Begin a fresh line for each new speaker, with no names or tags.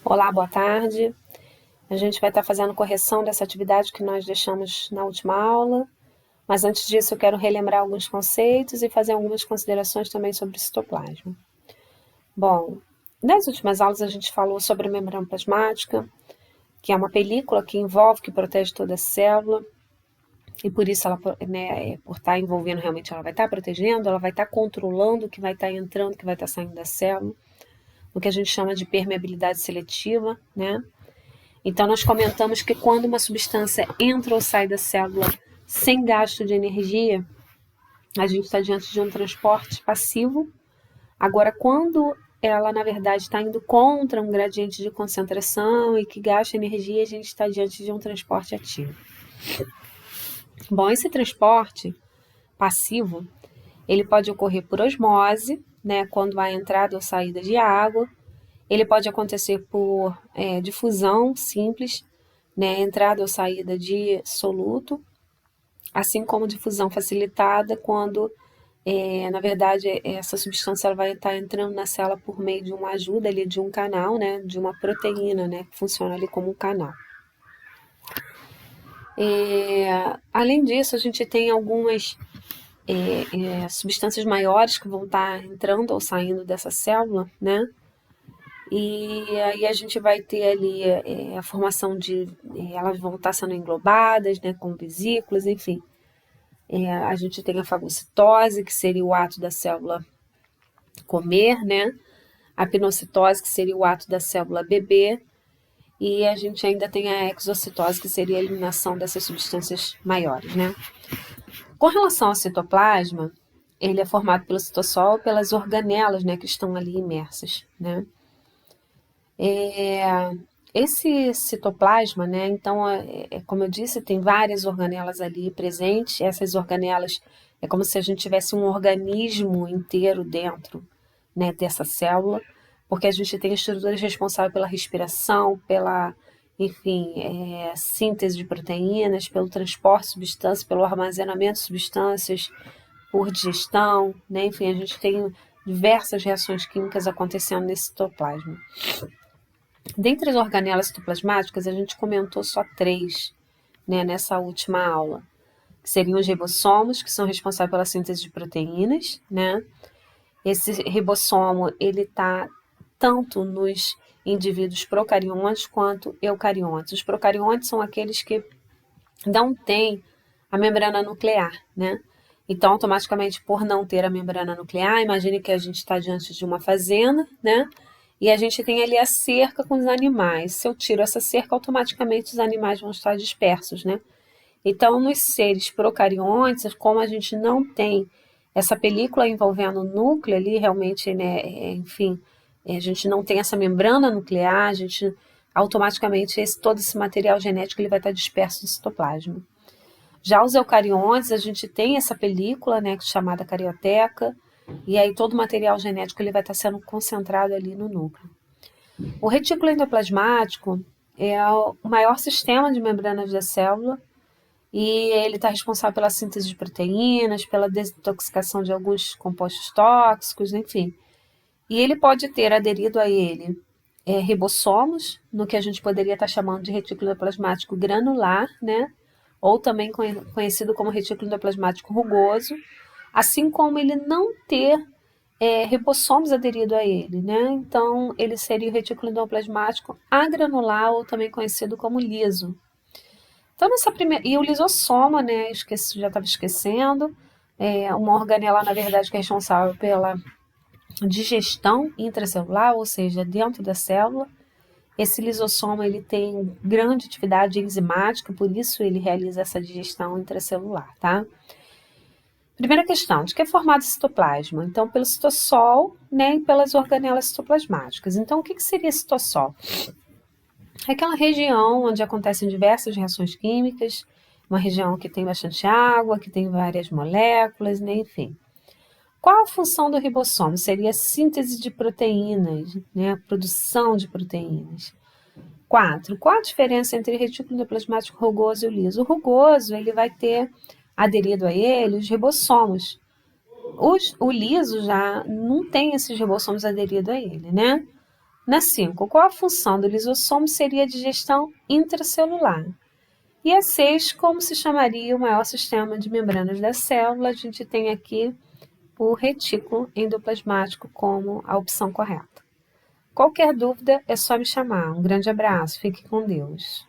Olá, boa tarde. A gente vai estar fazendo correção dessa atividade que nós deixamos na última aula, mas antes disso eu quero relembrar alguns conceitos e fazer algumas considerações também sobre o citoplasma. Bom, nas últimas aulas a gente falou sobre a membrana plasmática, que é uma película que envolve, que protege toda a célula, e por isso ela, por estar envolvendo realmente, ela vai estar protegendo, ela vai estar controlando o que vai estar entrando, o que vai estar saindo da célula, o que a gente chama de permeabilidade seletiva, né? Então, nós comentamos que quando uma substância entra ou sai da célula sem gasto de energia, a gente está diante de um transporte passivo. Agora, quando ela, na verdade, está indo contra um gradiente de concentração e que gasta energia, a gente está diante de um transporte ativo. Bom, esse transporte passivo, ele pode ocorrer por osmose, né, quando há entrada ou saída de água. Ele pode acontecer por difusão simples, né, entrada ou saída de soluto, assim como difusão facilitada quando, na verdade, essa substância ela vai estar entrando na célula por meio de uma ajuda ali de um canal, né, de uma proteína, né, que funciona ali como um canal. Além disso, a gente tem algumas substâncias maiores que vão estar entrando ou saindo dessa célula, né? E aí a gente vai ter ali a formação de. Elas vão estar sendo englobadas, né, com vesículas, enfim. A gente tem a fagocitose, que seria o ato da célula comer, né? A pinocitose, que seria o ato da célula beber. E a gente ainda tem a exocitose, que seria a eliminação dessas substâncias maiores, né? Com relação ao citoplasma, ele é formado pelo citossol, pelas organelas, né, que estão ali imersas, né? Esse citoplasma, né, então, como eu disse, tem várias organelas ali presentes. Essas organelas é como se a gente tivesse um organismo inteiro dentro, né, dessa célula, porque a gente tem estruturas responsáveis pela respiração, pela, enfim, síntese de proteínas, pelo transporte de substâncias, pelo armazenamento de substâncias, por digestão, né, enfim, a gente tem diversas reações químicas acontecendo nesse citoplasma. Dentre as organelas citoplasmáticas, a gente comentou só 3, né, nessa última aula, que seriam os ribossomos, que são responsáveis pela síntese de proteínas, né? Esse ribossomo, ele está tanto nos indivíduos procariontes quanto eucariontes. Os procariontes são aqueles que não têm a membrana nuclear, né? Então, automaticamente, por não ter a membrana nuclear, imagine que a gente está diante de uma fazenda, né? E a gente tem ali a cerca com os animais. Se eu tiro essa cerca, automaticamente os animais vão estar dispersos, né? Então, nos seres procariontes, como a gente não tem essa película envolvendo o núcleo ali, realmente, né, enfim, a gente não tem essa membrana nuclear, a gente automaticamente todo esse material genético ele vai estar disperso no citoplasma. Já os eucariontes, a gente tem essa película, né, chamada carioteca, e aí todo o material genético ele vai estar sendo concentrado ali no núcleo. O retículo endoplasmático é o maior sistema de membranas da célula e ele está responsável pela síntese de proteínas, pela desintoxicação de alguns compostos tóxicos, enfim. E ele pode ter aderido a ele ribossomos, no que a gente poderia estar chamando de retículo endoplasmático granular, né? Ou também conhecido como retículo endoplasmático rugoso, assim como ele não ter ribossomos aderido a ele, né? Então, ele seria o retículo endoplasmático agranular, ou também conhecido como liso. Então, nessa primeira... E o lisossoma, né? Já estava esquecendo. Uma organela, na verdade, que é responsável pela digestão intracelular, ou seja, dentro da célula. Esse lisossoma ele tem grande atividade enzimática, por isso ele realiza essa digestão intracelular, tá? Primeira questão, de que é formado o citoplasma? Então, pelo citossol, né, e pelas organelas citoplasmáticas. Então, o que seria citossol? É aquela região onde acontecem diversas reações químicas, uma região que tem bastante água, que tem várias moléculas, né, enfim. Qual a função do ribossomo? Seria a síntese de proteínas, né, a produção de proteínas. 4. Qual a diferença entre retículo endoplasmático rugoso e o liso? O rugoso ele vai ter aderido a ele os ribossomos. O liso já não tem esses ribossomos aderidos a ele, né? Na 5, qual a função do lisossomo seria a digestão intracelular? E a 6, como se chamaria o maior sistema de membranas da célula? A gente tem aqui o retículo endoplasmático como a opção correta. Qualquer dúvida é só me chamar. Um grande abraço, fique com Deus.